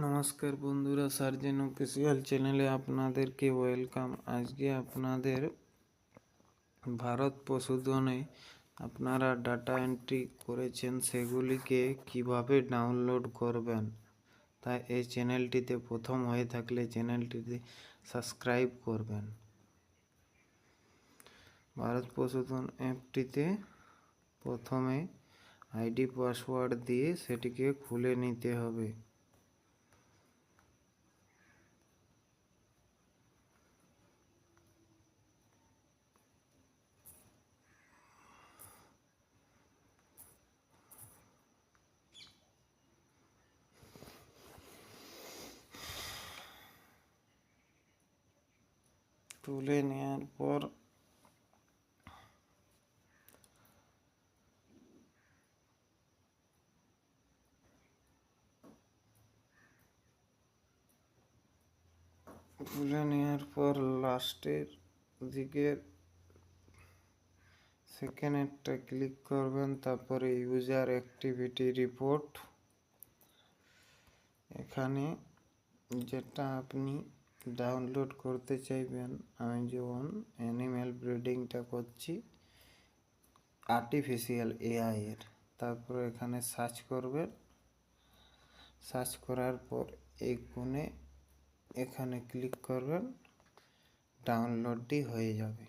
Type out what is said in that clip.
নমস্কার বন্ধুরা, surgeon official চ্যানেলে আপনাদেরকে ওয়েলকাম। আজকে আপনাদের ভারত পশুধনে আপনারা ডাটা এন্ট্রি করেছেন সেগুলিকে কিভাবে ডাউনলোড করবেন। তাই এই চ্যানেলটিতে প্রথম হয়ে থাকলে চ্যানেলটিতে সাবস্ক্রাইব করবেন। ভারত পশুধন অ্যাপটিতে প্রথমে আইডি পাসওয়ার্ড দিয়ে সেটিকে খুলে নিতে হবে। তুলে নেওয়ার পর লাস্টের দিকে সেকেন্ডটা ক্লিক করবেন, তারপরে ইউজার অ্যাক্টিভিটি রিপোর্ট। এখানে যেটা আপনি ডাউনলোড করতে চাইবেন, আমি যেমন অ্যানিম্যাল ব্রিডিংটা করছি আর্টিফিশিয়াল এআই এর, তারপরে এখানে সার্চ করবেন। সার্চ করার পর এই কোণে এখানে ক্লিক করবেন, ডাউনলোডটি হয়ে যাবে।